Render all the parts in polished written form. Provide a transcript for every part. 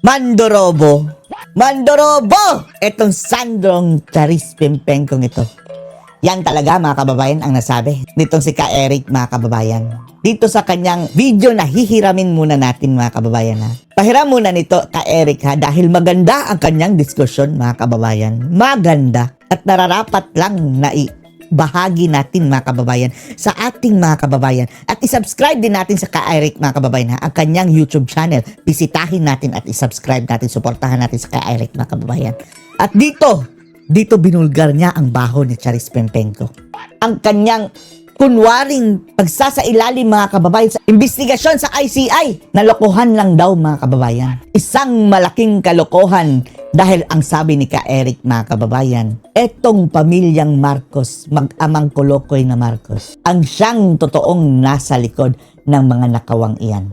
Mandorobo! Mandorobo! Itong Sandrong Charis Pimpenkong ito. Yan talaga mga kababayan ang nasabi nitong si Ka Eric mga kababayan. Dito sa kanyang video na hihiramin muna natin mga kababayan ha. Pahiram muna nito Ka Eric ha dahil maganda ang kanyang diskusyon mga kababayan. Maganda at nararapat lang na bahagi natin mga kababayan sa ating mga kababayan at isubscribe din natin sa Ka Eric mga kababayan ha, ang kanyang YouTube channel. Bisitahin natin at isubscribe natin, suportahan natin sa Ka Eric mga kababayan. At dito binulgar niya ang baho ni Charis Pimpenko. Ang kanyang kunwaring pagsasailalim mga kababayan sa investigasyon sa ICI. Nalokohan lang daw mga kababayan. Isang malaking kalokohan dahil ang sabi ni Ka Eric mga kababayan, etong pamilyang Marcos, mag-amang kolokoy na Marcos, ang siyang totoong nasa likod ng mga nakawang iyan.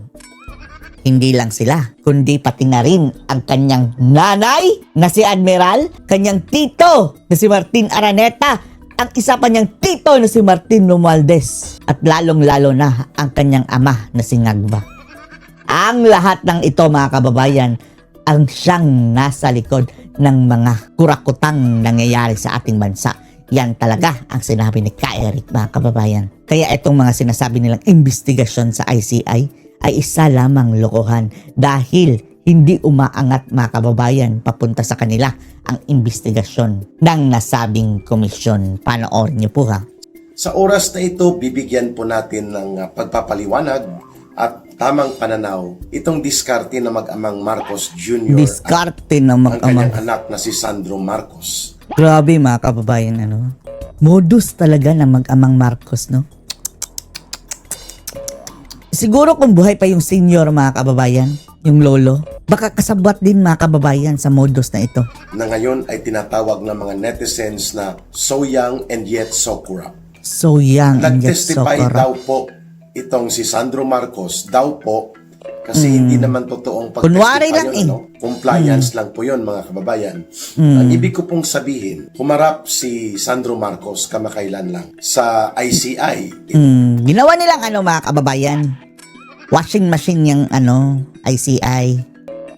Hindi lang sila, kundi pati na rin ang kanyang nanay na si Admiral, kanyang tito na si Martin Araneta, ang isa pa niyang tito na si Martin Romualdez, at lalong-lalo na ang kanyang ama na si Ngagba. Ang lahat ng ito mga kababayan, ang siyang nasa likod ng mga kurakutang nangyayari sa ating bansa. Yan talaga ang sinabi ni Ka Eric mga kababayan. Kaya itong mga sinasabi nilang investigasyon sa ICI ay isa lamang lokohan dahil hindi umaangat mga kababayan papunta sa kanila ang investigasyon ng nasabing komisyon. Panoorin niyo po ha. Sa oras na ito, bibigyan po natin ng pagpapaliwanag at tamang pananaw itong diskarte na mag-amang Marcos Jr. Diskarte na ang mag-amang. kanyang anak na si Sandro Marcos. Grabe mga kababayan, ano? Modus talaga na mag-amang Marcos, no? Siguro kung buhay pa yung senior mga kababayan, yung lolo, baka kasabwat din mga kababayan sa modus na ito. Na ngayon ay tinatawag ng mga netizens na so young and yet so corrupt. So young and yet so Nag-testify corrupt. daw po itong si Sandro Marcos daw po kasi hindi naman totoong Kunwari pag-testify lang yun, ano? Compliance lang po yun mga kababayan. Ang ibig ko pong sabihin, humarap si Sandro Marcos kamakailan lang sa ICI. Ginawa nilang ano mga kababayan, washing machine yung ano, ICI.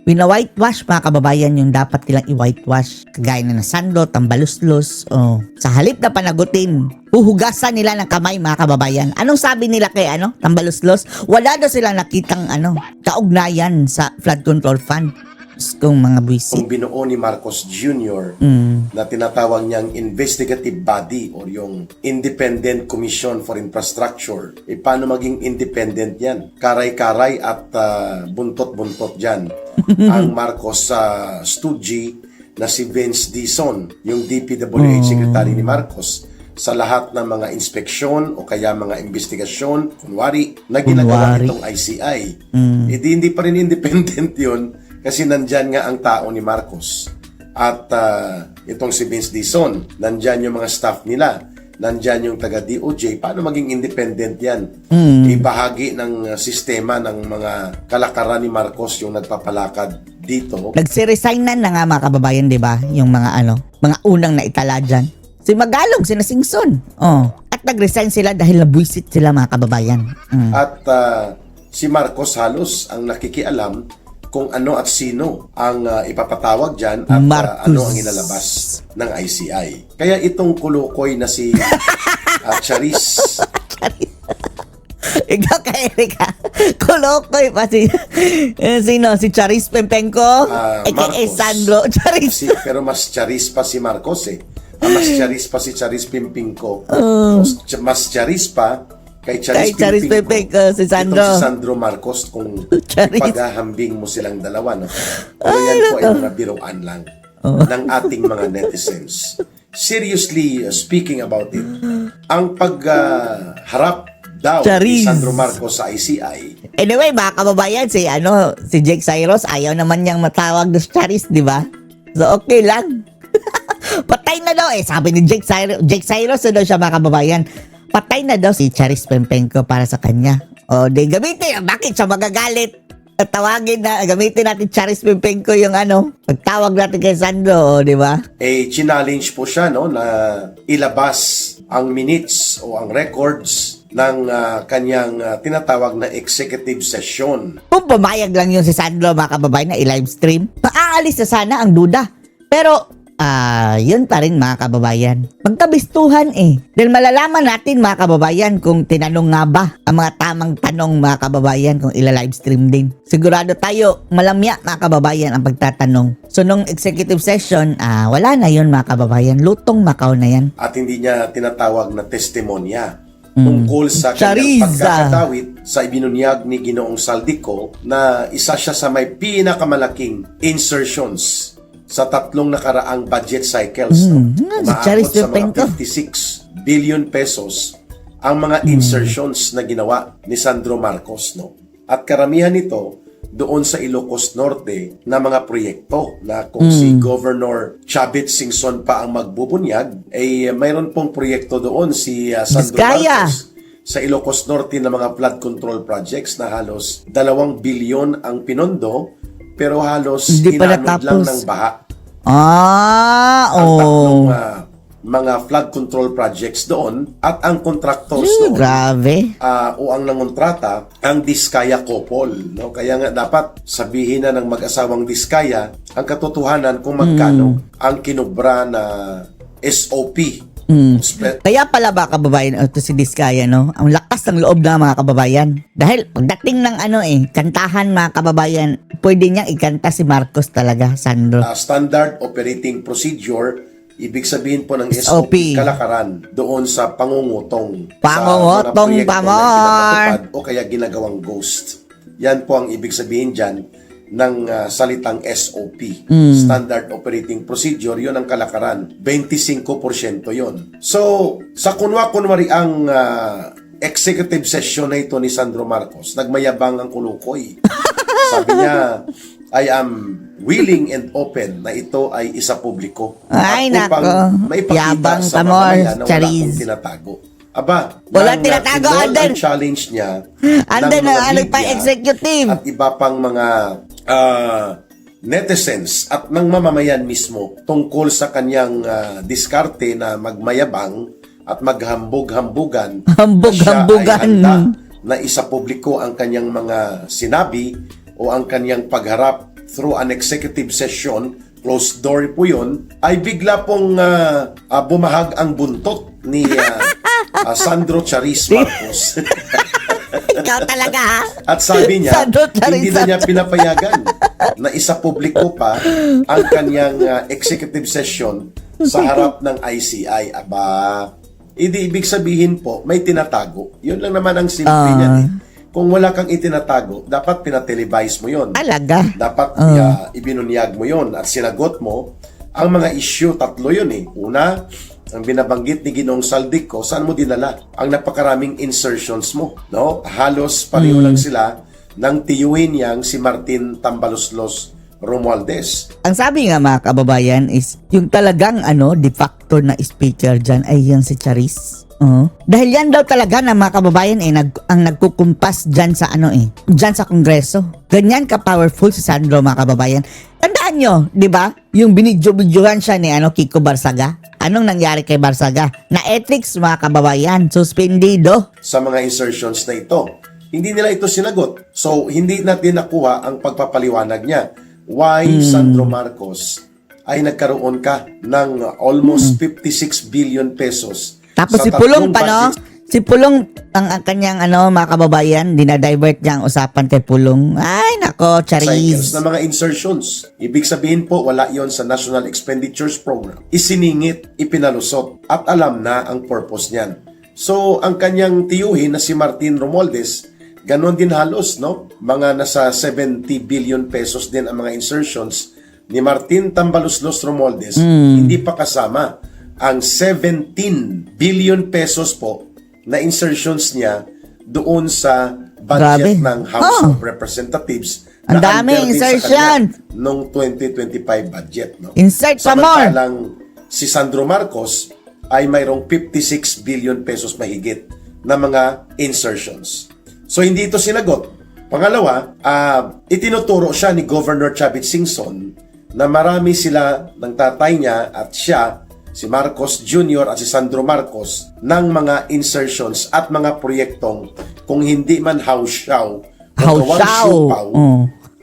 Wina-whitewash mga kababayan yung dapat nilang i-whitewash. Kagaya na sando, tambaluslos. Oh. Sa halip na panagutin, huhugasan nila ng kamay mga kababayan. Anong sabi nila kay ano, tambaluslos? Wala daw silang nakitang ano, kaugnayan sa flood control fund. Kung mga buwisit. Kung binuo ni Marcos Jr. na tinatawag niyang investigative body or yung Independent Commission for Infrastructure, paano maging independent yan? Karay-karay at buntot-buntot dyan. Ang Marcos Stoogie na si Vince Dizon, yung DPWH Secretary ni Marcos, sa lahat ng mga inspeksyon o kaya mga investigasyon, kunwari, na ginagawa itong ICI. Hindi pa rin independent yun kasi nandyan nga ang tao ni Marcos. At itong si Vince Dizon, nandyan yung mga staff nila, nandyan yung taga-DOJ. Paano maging independent yan? Bahagi ng sistema ng mga kalakaran ni Marcos yung nagpapalakad dito. Nagsiresign na nga mga kababayan, di ba? Yung mga ano, mga unang naitala dyan. Si Magalong, si Singson. Oh. At nag-resign sila dahil nabuisit sila mga kababayan. At si Marcos halos ang nakikialam kung ano at sino ang ipapatawag dyan at ano ang ilalabas ng ICI. Kaya itong kulukoy na si Charis. Ikaw ka, Erika. Kulokoy pa si sino? Si Charis Pimpenko? A.K.A. Sandro Charis. Pero mas Charis pa si Marcos eh. Mas Charis pa si Charis Pimpinko. Mas Charis pa kay Charis Pimpinko, si Sandro. Itong si Sandro Marcos kung ipaghahambing mo silang dalawa. No? Pero yan po ay mga biruan lang ng ating mga netizens. Seriously speaking about it, ang pagharap daw ni Sandro Marcos sa ICI. Anyway, mga kababayan, si Jake Cyrus, ayaw naman niyang matawag na Charis, di ba? So, okay lang. Patay na daw sabi ni Jake Cyrus daw siya mga kababayan. Patay na daw si Charis Pimpenko para sa kanya. O, di gamitin. Bakit siya magagalit? Tawagin na, gamitin natin Charis Pimpenko yung pagtawag natin kay Sandro, di ba? Challenge po siya, no, na ilabas ang minutes o ang records kanyang tinatawag na executive session. Kung pumayag lang yun si Sandro mga kababayan na i-livestream, maaalis na sana ang duda. Pero, yun pa rin mga kababayan. Magkabistuhan Dahil malalaman natin mga kababayan kung tinanong nga ba ang mga tamang tanong mga kababayan kung ila-livestream din. Sigurado tayo malamya mga kababayan ang pagtatanong. So nung executive session, wala na yun mga kababayan. Lutong Macau na yan. At hindi niya tinatawag na testimonya tungkol sa Charis, kanyang pagkakadawit sa ibinunyag ni Ginoong Saldico na isa siya sa may pinakamalaking insertions sa tatlong nakaraang budget cycles. Charis Umaabot sa mga Pempenco. 56 billion pesos ang mga insertions na ginawa ni Sandro Marcos. At karamihan nito doon sa Ilocos Norte na mga proyekto na kung si Governor Chavit Singson pa ang magbubunyag, mayroon pong proyekto doon si Sandro Vizcaya. Marcos sa Ilocos Norte na mga flood control projects na halos 2 bilyon ang pinondo pero halos Hindi pa inanod lang natapos. ng baha Ah, ang tatlong oh. mga flood control projects doon at ang contractors doon Grabe. o ang nangontrata ang Diskaya couple, no? Kaya nga dapat sabihin na ng mag-asawang Diskaya ang katotohanan kung magkano ang kinubra na SOP. Kaya pala ba kababayan, ito si Diskaya, no? Ang lakas ng loob na mga kababayan. Dahil pagdating ng kantahan mga kababayan, pwede niyang ikanta si Marcos talaga, Sandro. Standard Operating Procedure, ibig sabihin po ng SOP. SOP, kalakaran doon sa pangungutong. Pangungutong, sa mga proyekto pamor. na pinapatupad o kaya ginagawang ghost. Yan po ang ibig sabihin dyan ng salitang SOP. Standard Operating Procedure, yun ang kalakaran. 25% yun. So, sa kunwari ang executive session na ito ni Sandro Marcos, nagmayabang ang kulukoy. Sabi niya, I am willing and open na ito ay isa publiko. Ay, At upang nako. maipakita Yabang sa ka, mamamayan Mor, na wala Charis. akong tinatago. Aba, Walang nang, tinatago, tinol Alden. ang challenge niya Anden ng mga na pa media executive. at iba pang mga netizens at ng mamamayan mismo tungkol sa kanyang diskarte na magmayabang at maghambog-hambugan na Hambog-hambugan. siya ay handa na isa publiko ang kanyang mga sinabi o ang kanyang pagharap through an executive session, closed door po yun, ay bigla pong bumahag ang buntot ni Sandro Charis Marcos. Ikaw talaga, ha? At sabi niya, Sandro Charis, hindi na niya pinapayagan na isa publiko pa ang kanyang executive session sa harap ng ICI. Aba, ibig sabihin po, may tinatago. Yun lang naman ang simple niyan Kung wala kang itinatago, dapat pinatelevise mo yon. Talaga. Dapat ibinunyag mo yon at sinagot mo ang mga issue. Tatlo yun Una, ang binabanggit ni Ginoong Saldico, saan mo dinala ang napakaraming insertions mo? No? Halos pareho lang sila ng tiyuhin niyang si Martin Tambaloslos Romualdez. Ang sabi nga mga kababayan is, yung talagang de facto na speaker dyan ay yan si Charis. Dahil yan daw talaga na mga kababayan ang nagkukumpas dyan sa dyan sa Kongreso. Ganyan ka-powerful si Sandro mga kababayan. Tandaan nyo, di ba? Yung binidyo-bidyohan siya ni Kiko Barsaga. Anong nangyari kay Barsaga? Na ethics mga kababayan, suspendido. Sa mga insertions na ito, hindi nila ito sinagot. So, hindi natin nakuha ang pagpapaliwanag niya. Why Sandro Marcos ay nagkaroon ka ng almost 56 billion pesos. Tapos sa si Pulong tatlong pa, no? budget. Si Pulong, ang kanyang mga kababayan, dinadivert niya ang usapan kay Pulong. Ay, nako, Cycles Charis. na mga insertions. Ibig sabihin po, wala yon sa National Expenditures Program. Isiningit, ipinalusot, at alam na ang purpose niyan. So, ang kanyang tiyuhin na si Martin Romualdez, ganon din halos, no? Mga nasa 70 billion pesos din ang mga insertions ni Martin Tambaloslos Romualdez. Hindi pa kasama ang 17 billion pesos po na insertions niya doon sa budget Grabe. ng House of Representatives. Ang na dami under din sa insertion. kanya nung 2025 budget. No? Insert pa more. Samantalang si Sandro Marcos ay mayroong 56 billion pesos mahigit na mga insertions. So hindi ito sinagot. Pangalawa, itinuturo siya ni Governor Chavit Singson na marami sila ng tatay niya at siya si Marcos Jr. at si Sandro Marcos ng mga insertions at mga proyektong kung hindi man hausyaw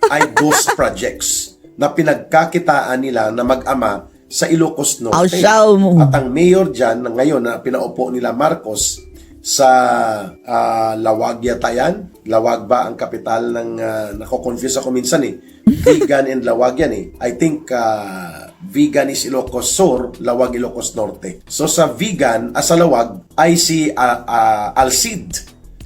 ay ghost projects na pinagkakitaan nila na mag-ama sa Ilocos Norte. Hausyaw mo. At ang mayor dyan na ngayon na pinaupo nila Marcos sa Lawag yata yan. Lawag ba ang kapital ng nako-confuse ako minsan Vigan and Lawag yan I think Vigan is Ilocos Sur, Lawag Ilocos Norte. So sa Vigan, sa Lawag ay si Alcid.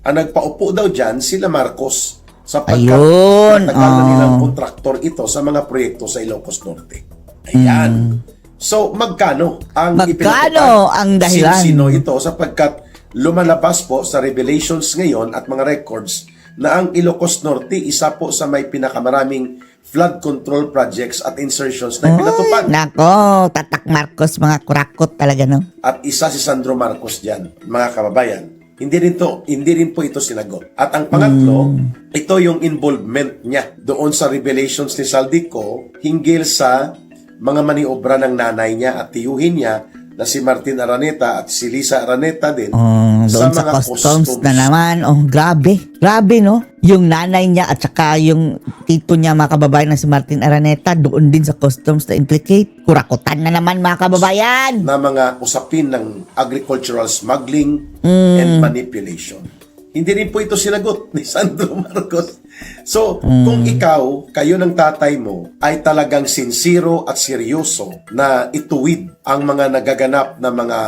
Ang nagpaupo daw dyan sila Marcos sapagkat Ayun. matagal na nilang kontraktor ito sa mga proyekto sa Ilocos Norte. Ayan. So magkano ang Magkano ang dahilan? Sino ito sapagkat lumalabas po sa revelations ngayon at mga records na ang Ilocos Norte isa po sa may pinakamaraming flood control projects at insertions na pinatupad. Nako, Tatak Marcos, mga kurakot talaga, no? At isa si Sandro Marcos dyan, mga kababayan. Hindi rin po ito sinagot. At ang pangatlo, ito yung involvement niya doon sa revelations ni Saldico hinggil sa mga maniobra ng nanay niya at tiyuhin niya na si Martin Araneta at si Lisa Araneta din Doon sa customs na naman. Grabe. Grabe, no? Yung nanay niya at saka yung tito niya, mga kababayan, na si Martin Araneta, doon din sa customs na implicate. Kurakutan na naman, mga kababayan. Na mga usapin ng agricultural smuggling and manipulation. Hindi rin po ito sinagot ni Sandro Marcos. So, kung kayo ng tatay mo, ay talagang sincero at seryoso na ituwid ang mga nagaganap na mga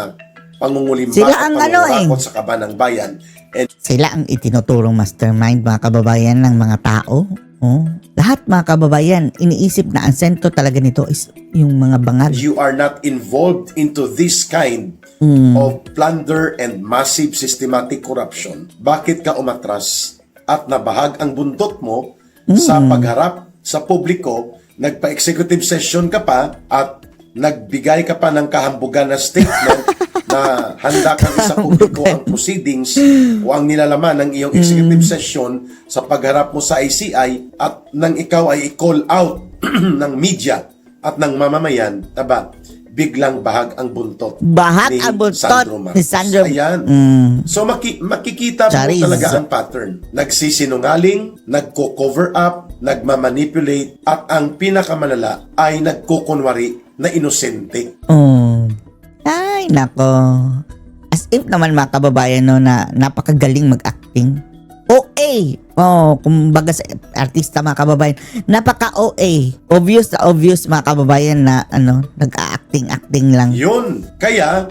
pangungulimbat Sila at ang pangurakot sa kaban ng bayan. And Sila ang itinuturong mastermind, mga kababayan, ng mga tao. Lahat, mga kababayan, iniisip na ang sentro talaga nito is yung mga bangag. you are not involved into this kind of plunder and massive systematic corruption, bakit ka umatras at nabahag ang buntot mo sa pagharap sa publiko, nagpa-executive session ka pa at nagbigay ka pa ng kahambugan na statement na handa kang sa publiko ang proceedings o ang nilalaman ng iyong executive session sa pagharap mo sa ICI at nang ikaw ay i-call out ng media at ng mamamayan, biglang bahag ang buntot Bahag ni ang buntot Sandro Marcos. ni Sandro. Ayan. So makikita mo Charis. talaga ang pattern. Nagsisinungaling, nagko-cover up, nagmamanipulate, at ang pinakamalala ay nagkukunwari na inosente. Ay, nako. As if naman, mga kababayan, no, na napakagaling mag-acting. OA. Kumbaga sa artista, mga kababayan, napaka-OA. Obvious na obvious, mga kababayan, na nag-acting lang. Yun. Kaya,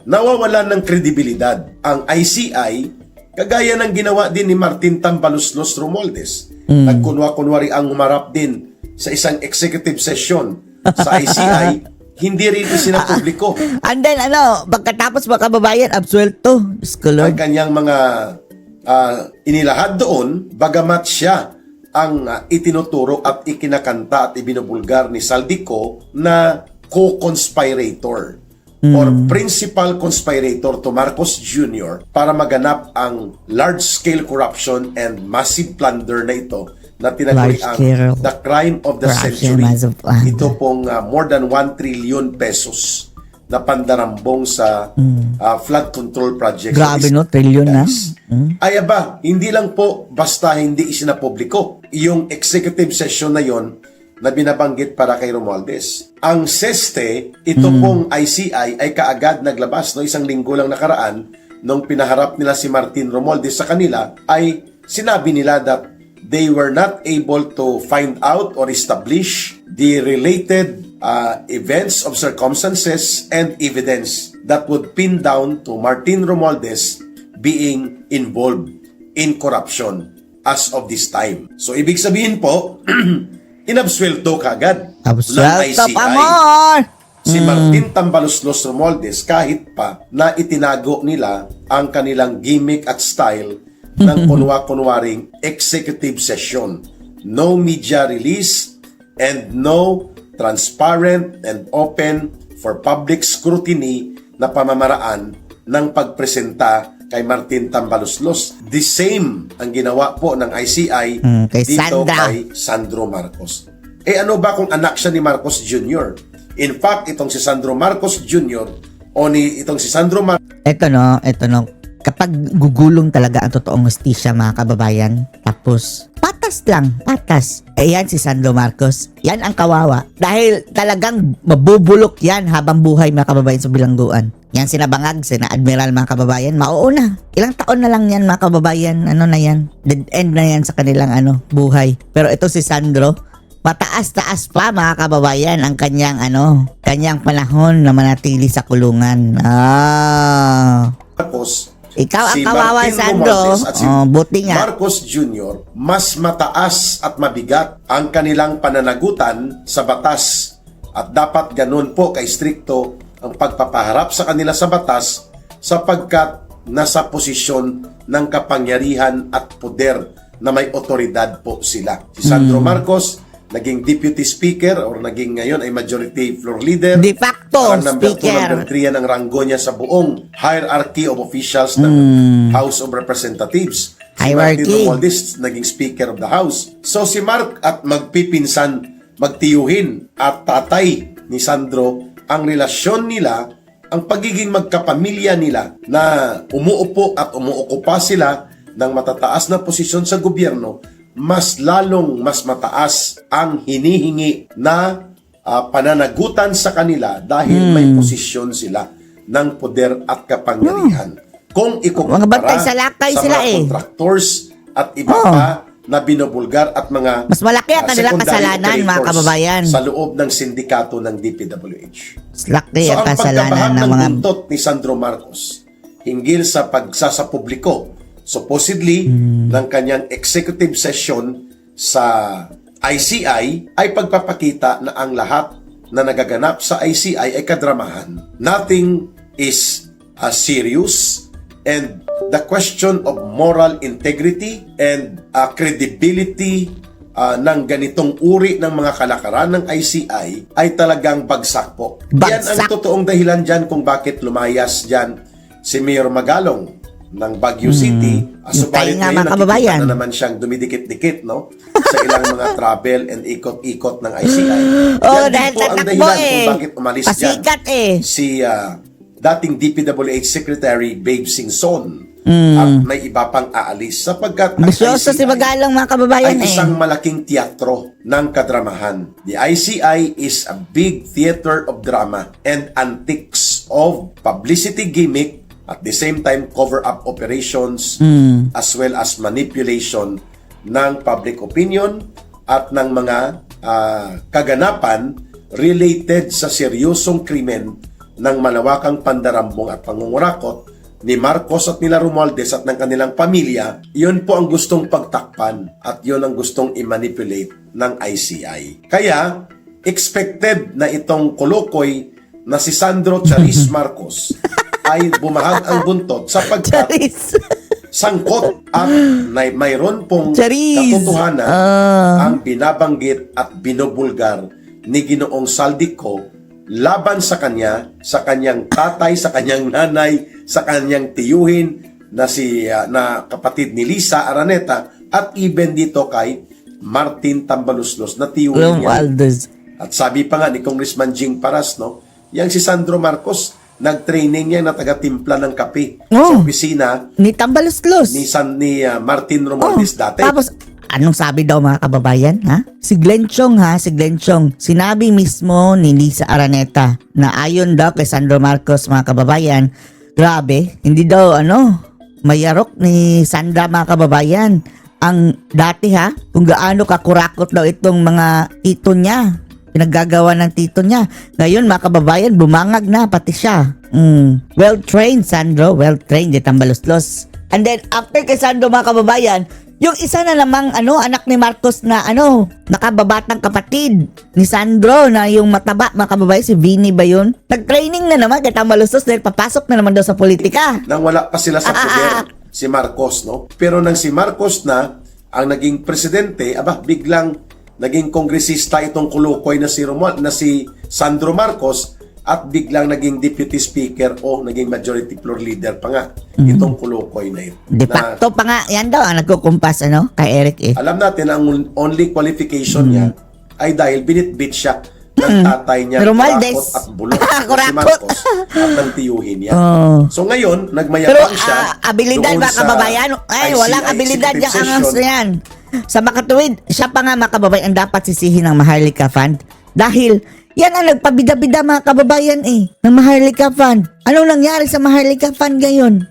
nawawalan ng kredibilidad ang ICI kagaya ng ginawa din ni Martin Tambaluslos Romualdez. Nagkunwa-kunwari ang humarap din sa isang executive session sa ICI, hindi rin isinapubliko And then, pagkatapos, mga kababayan, absuelto. Diyos ko, ang Lord. kanyang mga inilahad doon, bagamat siya ang itinuturo at ikinakanta at ibinubulgar ni Saldico na co-conspirator or principal conspirator to Marcos Jr. para maganap ang large-scale corruption and massive plunder na ito na tinaguri ang Large-scale the crime of the corruption, century. massive plunder. Ito pong more than 1 trillion pesos na pandarambong sa flood control project. Grabe, no? Trillion na. Ay aba, hindi lang po basta hindi isinapubliko. Yung executive session na yon na binabanggit para kay Romualdez. Ang SESTE, ito pong ICI ay kaagad naglabas no isang linggo lang nakaraan nung pinaharap nila si Martin Romualdez sa kanila ay sinabi nila that they were not able to find out or establish the related events of circumstances and evidence that would pin down to Martin Romualdez being involved in corruption as of this time. So, ibig sabihin po, inabsuelto kagad ng Absuelto ICI pa more! si Martin Tambaluslos Romualdez kahit pa na itinago nila ang kanilang gimmick at style ng kunwa-kunwaring executive session. No media release and no transparent and open for public scrutiny na pamamaraan ng pagpresenta kay Martin Tambaluslos. The same ang ginawa po ng ICI kay dito Sandra. kay Sandro Marcos. Ano ba kung anak siya ni Marcos Jr.? In fact, itong si Sandro Marcos Jr. Itong si Sandro Ito no, kapag gugulong talaga ang totoong hustisya mga kababayan, tapos patas lang, patas. Yan si Sandro Marcos, yan ang kawawa. Dahil talagang mabubulok yan habang buhay mga kababayan sa bilangguan. Yan sinabangag, sina Admiral mga kababayan, mauuna. Ilang taon na lang yan mga kababayan, ano na yan, dead end na yan sa kanilang buhay. Pero ito si Sandro, mataas-taas pa mga kababayan ang kanyang panahon na manatili sa kulungan. Marcos, Ikaw ang si kawawa, Martin Sandro. Romualdez at si Buti nga. Marcos Jr. mas mataas at mabigat ang kanilang pananagutan sa batas at dapat ganun po ka-strikto ang pagpapaharap sa kanila sa batas sapagkat nasa posisyon ng kapangyarihan at poder na may otoridad po sila. Si Sandro Marcos naging deputy speaker or naging ngayon ay majority floor leader. De facto Parang number 2, speaker. number 3 yan ang ranggo niya sa buong hierarchy of officials ng House of Representatives. Si Martin Hierarchy. Romualdez naging Speaker of the House. So si Mark at magpipinsan, magtiyuhin at tatay ni Sandro, ang relasyon nila, ang pagiging magkapamilya nila na umuupo at umuokupa sila ng matataas na posisyon sa gobyerno, mas mataas ang hinihingi na pananagutan sa kanila dahil may posisyon sila ng poder at kapangyarihan. Kung Mga bantay ikukumpara sa lakay sa sila mga contractors at iba pa na binubulgar at mga Mas malaki ang kanilang secondary kasalanan mga operators kababayan. sa loob ng sindikato ng DPWH. Laki So ang ang kasalanan pagkabahag ng ng mga... buntot ni Sandro Marcos hinggil sa pagsasapubliko supposedly ng kanyang executive session sa ICI ay pagpapakita na ang lahat na nagaganap sa ICI ay kadramahan. Nothing is serious, and the question of moral integrity and credibility ng ganitong uri ng mga kalakaran ng ICI ay talagang bagsak po. Yan ang Bagsak. totoong dahilan dyan kung bakit lumayas dyan si Mayor Magalong ng Baguio City. Subalit Yung tayo nga, ngayon mga kababayan. nakikita na naman siyang dumidikit-dikit sa ilang mga travel and ikot-ikot ng ICI. Oh, Yan din dahil po ang tatakbo dahilan kung bakit umalis dyan Pasikat si dating DPWH Secretary Babe Singson at may iba pang aalis sapagkat ang Bisyoso si ICI Magalong mga kababayan ay isang malaking teatro ng kadramahan. The ICI is a big theater of drama and antics of publicity gimmick, at the same time cover-up operations as well as manipulation ng public opinion at ng mga kaganapan related sa seryosong krimen ng malawakang pandarambong at pangungurakot ni Marcos at nila Romualdez at ng kanilang pamilya. Yun po ang gustong pagtakpan at yun ang gustong i-manipulate ng ICI. Kaya, expected na itong kolokoy na si Sandro Charis Marcos ay bumahag ang buntot sapagkat Charis. sangkot at mayroon pong Charis. katotohanan ang binabanggit at binubulgar ni Ginoong Saldico laban sa kanya, sa kanyang tatay, sa kanyang nanay, sa kanyang tiyuhin na kapatid ni Lisa Araneta at even dito kay Martin Tambaluslos na tiyuhin niya. Romualdez. At sabi pa nga ni Congressman Jing Paras, yang si Sandro Marcos, nag-training niya na taga-timpla ng kape sa opisina Ni Tambaluslos. ni Martin Romualdez dati. Tapos, anong sabi daw mga kababayan, ha? Si Glenn Chong, sinabi mismo ni Lisa Araneta na ayon daw kay Sandro Marcos, mga kababayan, grabe, hindi daw, mayarok ni Sandra, mga kababayan. Ang dati, kung gaano kakurakot daw itong mga tito niya, pinaggagawa ng tito niya. Ngayon, mga kababayan, bumangag na, pati siya. Well-trained, Sandro. Well-trained, di Tambaluslos. And then, after kay Sandro, mga kababayan, yung isa na namang anak ni Marcos na nakababatang kapatid ni Sandro na yung mataba, mga kababayan, si Vinny ba yun? Nag-training na naman kay Tambaluslos dahil papasok na naman daw sa politika. Nang wala pa sila sa poder, si Marcos, Pero nang si Marcos na ang naging presidente, biglang naging kongresista itong kulukoy na si Sandro Marcos at biglang naging deputy speaker o naging majority floor leader pa nga itong kulukoy na ito. De facto pa nga, yan daw ang nagkukumpas kay Eric Alam natin ang only qualification niya ay dahil binitbit siya ng tatay niya, Romualdez. kurakot at bulok. Si Kurakot. Marcos at nang tiyuhin niya. Oh. So ngayon, Pero nagmayabang siya. abilidad doon mga sa kababayan, ay walang ICI abilidad yung executive angas session. na yan. Sa makatuwid, siya pa nga mga kababayan ang dapat sisihin ng Maharlika Fund. Dahil yan ang nagpabida-bida mga kababayan ng Maharlika Fund. Anong nangyari sa Maharlika Fund ngayon?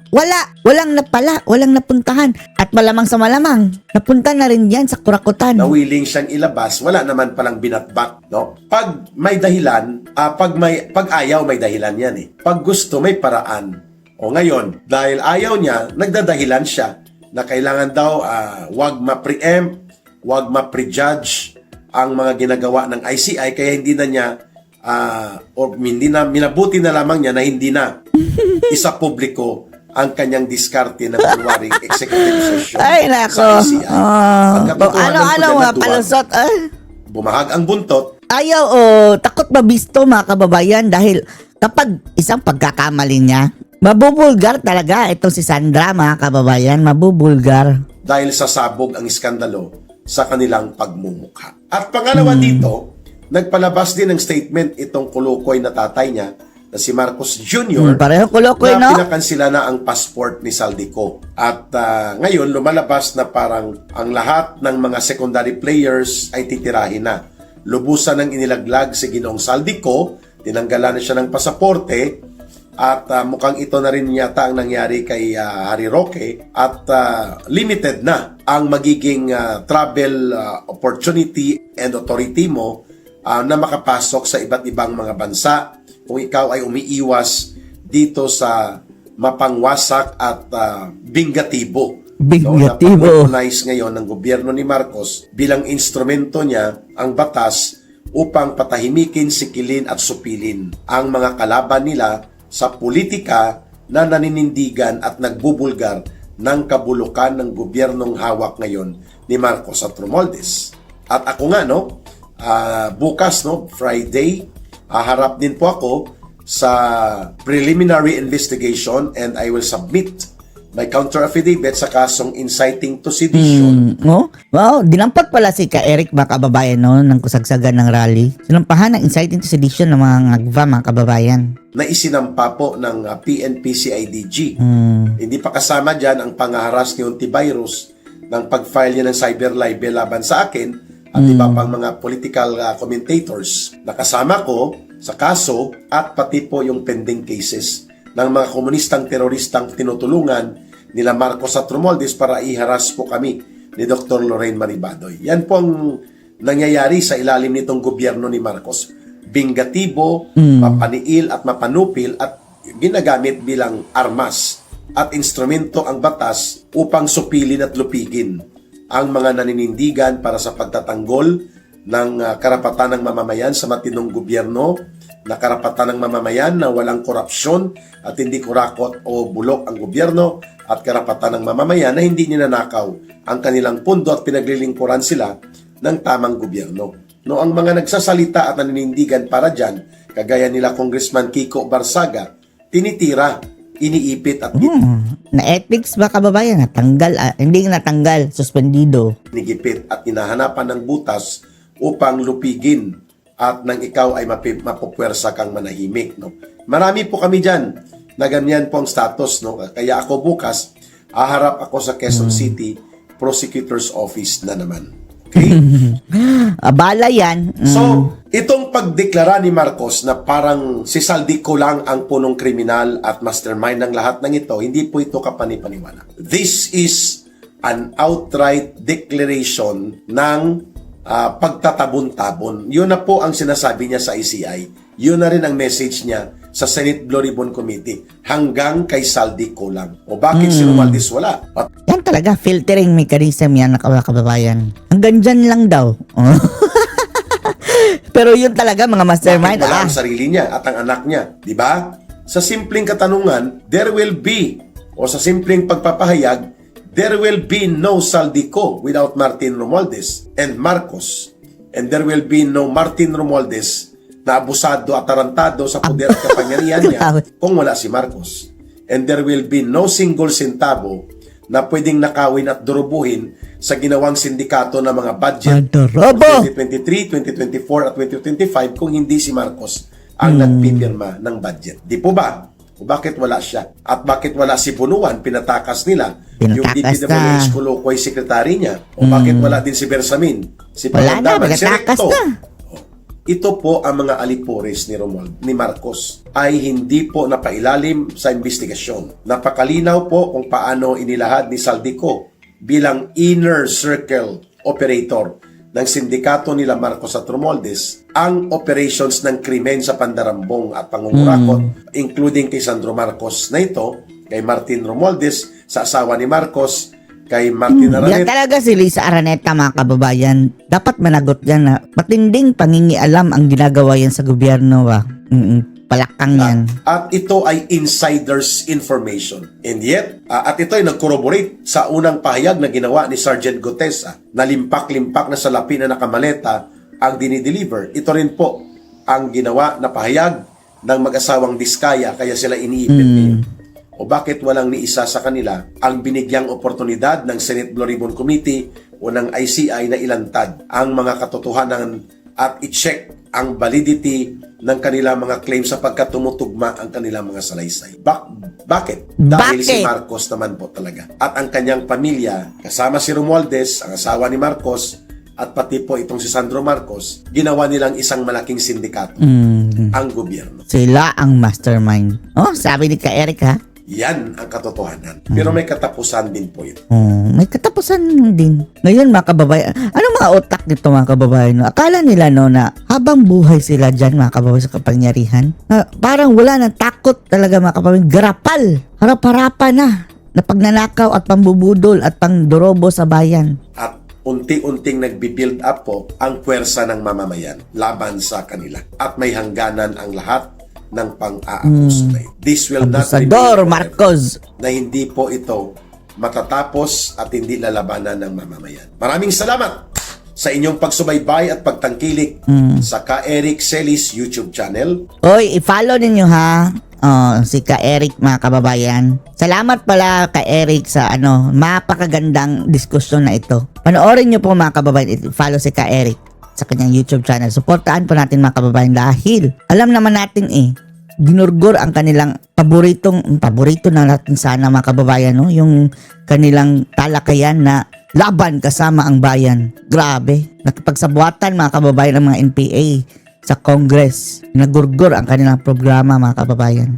Walang napala, walang napuntahan. At malamang sa malamang, napunta na rin yan sa kurakutan. Na willing siyang ilabas, wala naman palang binatbat, no? Pag may dahilan, pag ayaw may dahilan yan eh. Pag gusto may paraan. O ngayon, dahil ayaw niya, nagdadahilan siya na kailangan daw wag ma-preempt, wag ma-prejudge ang mga ginagawa ng ICI, kaya hindi na niya o hindi na minabuti na lamang niya na hindi na isa publiko ang kanyang diskarte ng kunwaring executive session Ay, nako. sa ICI. Ang katotohanan po Ano, dyan na palusot. bumahag ang buntot, Ayaw, takot mabisto mga kababayan dahil kapag isang pagkakamali niya, mabubulgar talaga itong si Sandra mga kababayan, mabubulgar. dahil sasabog ang iskandalo sa kanilang pagmumukha. At pangalawa dito, nagpalabas din ng statement itong kulukoy na tatay niya na si Marcos Jr. Pareho kulokoy, na no? pinakansila na ang passport ni Saldico. At ngayon, lumalabas na parang ang lahat ng mga secondary players ay titirahin na. Lubusan ng inilaglag si Ginoong Saldico, tinanggalan na siya ng pasaporte, at mukhang ito na rin yata ang nangyari kay Harry Roque, at limited na ang magiging travel opportunity and authority mo na makapasok sa iba't ibang mga bansa kung ikaw ay umiiwas dito sa mapangwasak at bingatibo. Bingatibo. Napag-recognize ngayon ng gobyerno ni Marcos bilang instrumento niya ang batas upang patahimikin, sikilin at supilin ang mga kalaban nila sa politika na naninindigan at nagbubulgar ng kabulukan ng gobyernong hawak ngayon ni Marcos at Romualdez. At ako nga, bukas, Friday, harap din po ako sa preliminary investigation and I will submit my counter affidavit sa kasong inciting to sedition. Wow, dinampot pala si Eric mga kababayan ng kusagsagan ng rally. Sinampahan ng inciting to sedition ng mga ngagva mga kababayan. Na isinampa po ng PNP-CIDG. Hindi pa kasama dyan ang pangaharas ni Ontivirus ng pag-file niya ng cyber libel laban sa akin at iba pang mga political commentators. Nakasama ko sa kaso at pati po yung pending cases ng mga komunistang teroristang tinutulungan nila Marcos at Romualdez para iharas po kami ni Dr. Lorraine Maribadoy. Yan po ang nangyayari sa ilalim nitong gobyerno ni Marcos. Bingatibo, mapaniil at mapanupil at ginagamit bilang armas at instrumento ang batas upang supilin at lupigin ang mga naninindigan para sa pagtatanggol ng karapatan ng mamamayan sa matinong gobyerno, na karapatan ng mamamayan na walang korupsyon at hindi kurakot o bulok ang gobyerno, at karapatan ng mamamayan na hindi ninanakaw ang kanilang pundo at pinaglilingkuran sila ng tamang gobyerno. No, ang mga nagsasalita at naninindigan para dyan, kagaya nila Congressman Kiko Barsaga, tinitira, iniipit at Na ethics ba kababayan? Natanggal, hindi natanggal, suspendido. inigipit at hinahanapan ng butas upang lupigin at nang ikaw ay mapupwersa kang manahimik. No? Marami po kami dyan na ganyan po ang status. No? Kaya ako bukas, aharap ako sa Quezon City Prosecutor's Office na naman. Okay? Abala yan. So, itong pagdeklara ni Marcos na parang si Saldico lang ang punong kriminal at mastermind ng lahat ng ito, hindi po ito kapanipaniwala. This is an outright declaration ng pagtatabon-tabon. Yun na po ang sinasabi niya sa ICI. Yun na rin ang message niya sa Senate Blue Ribbon Committee. Hanggang kay Saldico lang. O bakit si Romualdez wala? At Yan talaga, filtering mechanism yan na kababayan. Hanggang dyan lang daw. Pero yun talaga mga mastermind. bakit wala ang sarili niya at ang anak niya? Di ba? Sa simpleng katanungan, there will be, o sa simpleng pagpapahayag, there will be no Saldico without Martin Romualdez and Marcos. And there will be no Martin Romualdez na abusado at tarantado sa poder at kapangyarihan niya kung wala si Marcos. And there will be no single centavo na pwedeng nakawin at durubuhin sa ginawang sindikato ng mga budget Adorobo! 2023, 2024 at 2025 kung hindi si Marcos ang nagpipirma ng budget. Di po ba? O bakit wala siya? At bakit wala si Bunuan? Pinatakas nila yung Pinatakas DPWH na. Kulukoy secretary niya. O bakit wala din si Bersamin? Si Wala na, Pagandaman, si pinatakas Recto. na. Ito po ang mga alipores ni Marcos ay hindi po napailalim sa investigasyon. Napakalinaw po kung paano inilahad ni Saldico bilang inner circle operator ng sindikato nila Marcos at Romualdez ang operations ng krimen sa pandarambong at pangungurakot, including kay Sandro Marcos na ito, kay Martin Romualdez, sa asawa ni Marcos, kay Martin Yan Araneta, talaga si Lisa Araneta, mga kababayan. Dapat managot yan na matinding pangingialam ang ginagawa yan sa gobyerno. Palakang yan. at ito ay insider's information. And yet, at ito ay nag-corroborate sa unang pahayag na ginawa ni Sergeant Gutesa na limpak-limpak na salapi na nakamaleta ang dinideliver. Ito rin po ang ginawa na pahayag ng mag-asawang Diskaya, kaya sila iniipit ngayon. O bakit walang ni isa sa kanila ang binigyang oportunidad ng Senate Blue Ribbon Committee o ng ICI na ilantad ang mga katotohanan at i-check ang validity ng kanilang mga claims sapagkat tumutugma ang kanilang mga salaysay. Bakit? Dahil si Bakit? Marcos naman po talaga. At ang kanyang pamilya, kasama si Romualdez, ang asawa ni Marcos, at pati po itong si Sandro Marcos, ginawa nilang isang malaking sindikato, ang gobyerno. Sila ang mastermind. Oh, sabi ni Ka-Eric, ha? Yan ang katotohanan. Pero may katapusan din po ito. May katapusan din. Ngayon, mga kababayan, anong mga utak nito, mga kababayan? No? Akala nila, no, na habang buhay sila dyan, mga kababayan, sa kapangyarihan, na parang wala nang takot talaga, mga kababayan. Garapal. Harap-harapan na pagnanakaw at pambubudol at pangdorobo sa bayan. At unti-unting nagbi-build up po ang puwersa ng mamamayan laban sa kanila. At may hangganan ang lahat ng pang-aabuso na ito. This will not remain Abusador forever. Marcos. Na hindi po ito matatapos at hindi lalabanan ng mamamayan. Maraming salamat sa inyong pagsubaybay at pagtangkilik sa Ka-Eric Celis YouTube channel. Oy, i-follow ninyo, ha? Si Ka-Eric, mga kababayan. Salamat pala, Ka-Eric, sa mapakagandang diskusyon na ito. Panoorin nyo po, mga kababayan, i-follow si Ka-Eric sa kanyang YouTube channel. Suportaan po natin, mga kababayan, dahil alam naman natin ginurgor ang kanilang paborito na natin sana, mga kababayan, no? Yung kanilang talakayan na laban kasama ang bayan. Grabe. Nakipagsabuatan, mga kababayan, ng mga NPA sa Congress. Nagurgor ang kanilang programa, mga kababayan.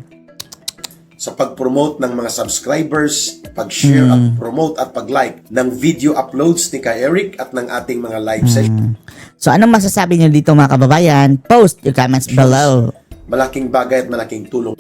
Sa pag-promote ng mga subscribers, pag-share at promote at pag-like ng video uploads ni Ka-Eric at ng ating mga live session. So, anong masasabi nyo dito, mga kababayan? Post your comments below. Malaking bagay at malaking tulong